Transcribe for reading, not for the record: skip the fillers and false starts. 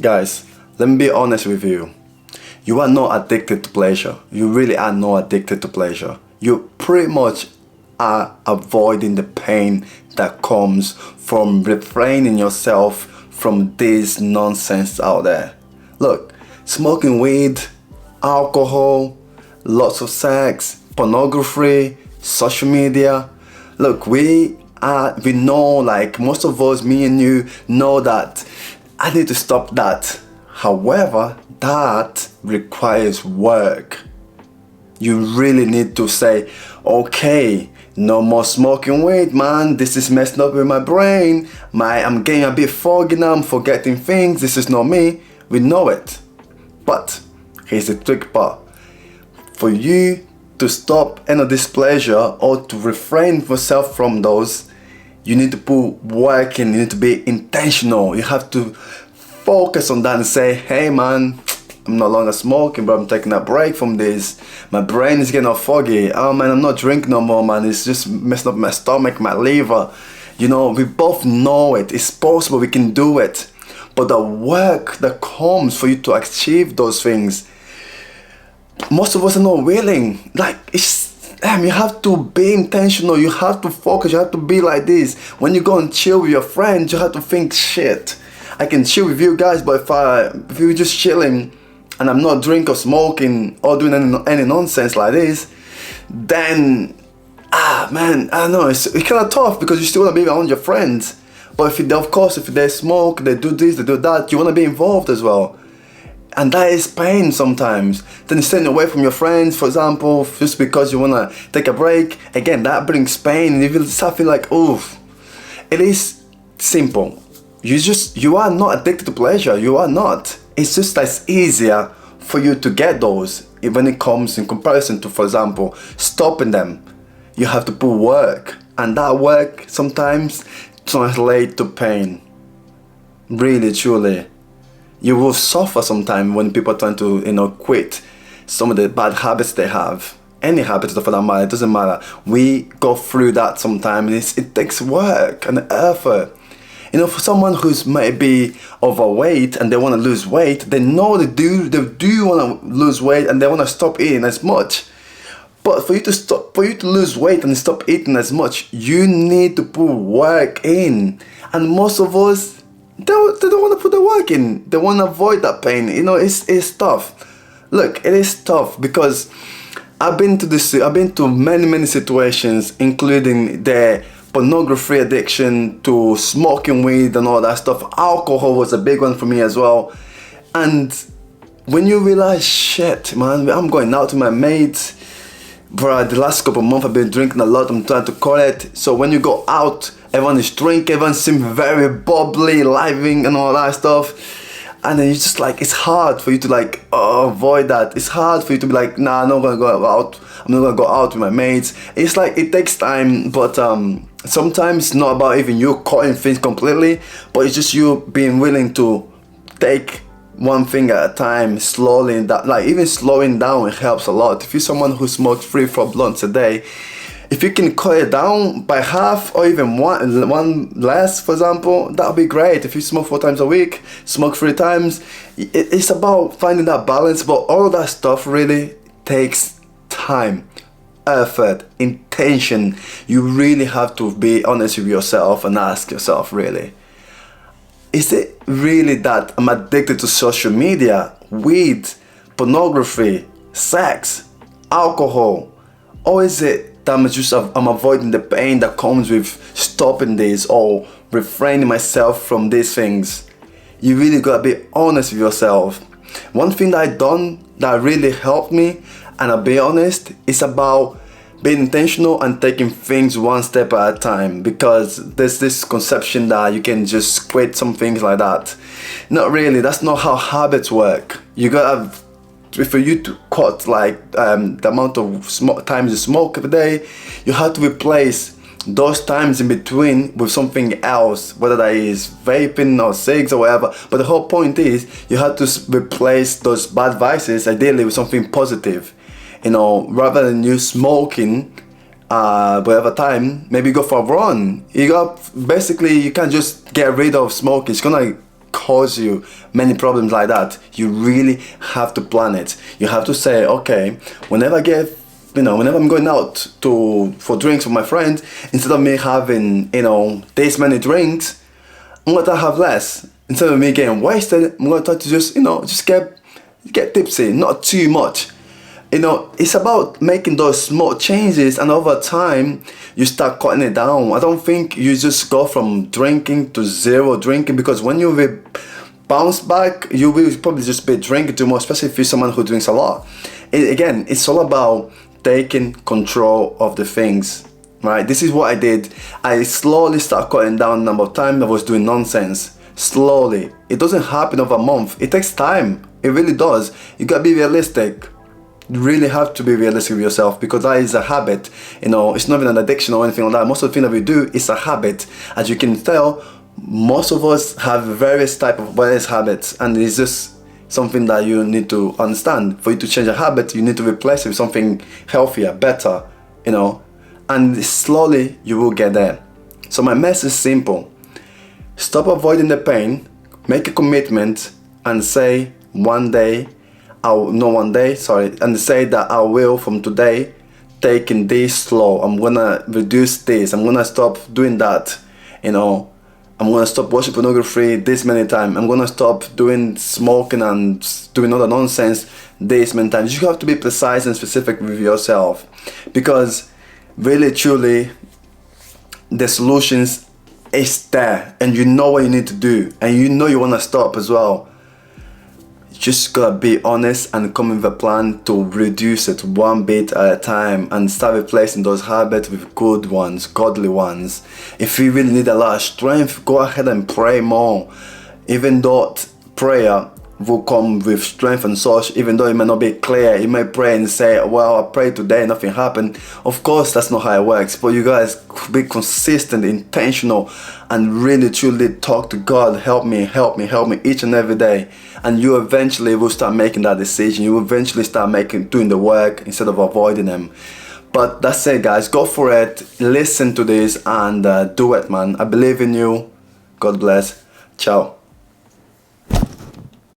Guys, let me be honest with you. You are not addicted to pleasure. You really are not addicted to pleasure. You pretty much are avoiding the pain that comes from refraining yourself from this nonsense out there. Look, smoking weed, alcohol, lots of sex, pornography, social media. Look, we know, like most of us, me and you know that I need to stop that. However, that requires work. You really need to say, okay, no more smoking weed, man. This is messing up with my brain. I'm getting a bit foggy now. I'm forgetting things. This is not me. We know it. But here's the trick part. For you to stop any displeasure or to refrain yourself from those, you need to put work in. You need to be intentional. You have to focus on that and say, hey man, I'm no longer smoking, but I'm taking a break from this. My brain is getting all foggy. Oh man, I'm not drinking no more, man. It's just messing up my stomach, my liver. You know, we both know it. It's possible, we can do it. But the work that comes for you to achieve those things, most of us are not willing. Like, you have to be intentional. You have to focus. You have to be like this. When you go and chill with your friends, you have to think, shit, I can chill with you guys, but if you're just chilling and I'm not drinking or smoking or doing any nonsense like this, then, man, I don't know, it's kind of tough because you still want to be around your friends. But if they smoke, they do this, they do that, you want to be involved as well. And that is pain sometimes. Then you're staying away from your friends, for example, just because you want to take a break. Again, that brings pain and you feel something like, oof. It is simple. You are not addicted to pleasure. You are not. It's just that it's easier for you to get those when it comes in comparison to, for example, stopping them. You have to put work, and that work sometimes translates to pain. Really, truly. You will suffer sometimes when people are trying to, quit some of the bad habits they have. Any habits for that matter, it doesn't matter. We go through that sometimes. It takes work and effort. For someone who's maybe overweight and they want to lose weight, they know they do want to lose weight and they want to stop eating as much. But for you to lose weight and stop eating as much, you need to put work in. And most of us, they don't want to put the work in. They want to avoid that pain. It's tough. Look, it is tough because I've been to many situations, including the pornography addiction, to smoking weed and all that stuff. Alcohol was a big one for me as well. And when you realize, shit, man, I'm going out with my mates, bro, the last couple of months I've been drinking a lot, I'm trying to cut it. So when you go out, everyone is drinking, everyone seems very bubbly, living and all that stuff. And then it's just like, it's hard for you to avoid that. It's hard for you to be like, nah, I'm not gonna go out. I'm not gonna go out with my mates. It's like, it takes time, but sometimes it's not about even you cutting things completely, but it's just you being willing to take one thing at a time, slowly. Even slowing down, it helps a lot. If you're someone who smokes 3-4 blunts a day, if you can cut it down by half or even one less, for example, that would be great. If you smoke 4 times a week, smoke 3 times, it's about finding that balance. But all of that stuff really takes time, effort, intention. You really have to be honest with yourself and ask yourself, really, is it really that I'm addicted to social media, weed, pornography, sex, alcohol? Or is it that I'm avoiding the pain that comes with stopping this or refraining myself from these things? You really gotta be honest with yourself. One thing that I done that really helped me, and I'll be honest, is about being intentional and taking things one step at a time, because there's this conception that you can just quit some things like that. Not really. That's not how habits work. You gotta, for you to cut the amount of times you smoke every day, you have to replace those times in between with something else, whether that is vaping or cigs or whatever. But the whole point is you have to replace those bad vices ideally with something positive. Rather than you smoking whatever time, maybe go for a run. You can't just get rid of smoking. It's gonna cause you many problems like that. You really have to plan it. You have to say, okay, whenever I'm going out for drinks with my friends, instead of me having, this many drinks, I'm gonna try to have less. Instead of me getting wasted, I'm gonna try to just get tipsy, not too much. It's about making those small changes, and over time you start cutting it down. I don't think you just go from drinking to zero drinking, because when you will bounce back, you will probably just be drinking too much, especially if you're someone who drinks a lot. It's all about taking control of the things, right? This is what I did. I slowly started cutting down the number of times I was doing nonsense. Slowly. It doesn't happen over a month. It takes time. It really does. You gotta be realistic. You really have to be realistic with yourself, because that is a habit. It's not even an addiction or anything like that. Most of the things that we do is a habit. As you can tell, most of us have various habits, and it's just something that you need to understand. For you to change a habit, you need to replace it with something healthier, better, and slowly you will get there. So my message is simple. Stop avoiding the pain, make a commitment, and say and say that I will, from today, taking this slow. I'm gonna reduce this. I'm gonna stop doing that. I'm gonna stop watching pornography this many times. I'm gonna stop doing smoking and doing other nonsense this many times. You have to be precise and specific with yourself, because really, truly, the solutions is there, and you know what you need to do, and you wanna stop as well. Just gotta be honest and come with a plan to reduce it one bit at a time, and start replacing those habits with good ones, godly ones. If you really need a lot of strength, go ahead and pray more. Even though prayer will come with strength and such, even though it may not be clear, you may pray and say, well, I prayed today, nothing happened. Of course, that's not how it works, but you guys be consistent, intentional, and really truly talk to God. Help me each and every day, and you eventually will start making that decision. You will eventually start doing the work instead of avoiding them. But that's it, guys. Go for it, listen to this, and do it, man. I believe in you. God bless. Ciao.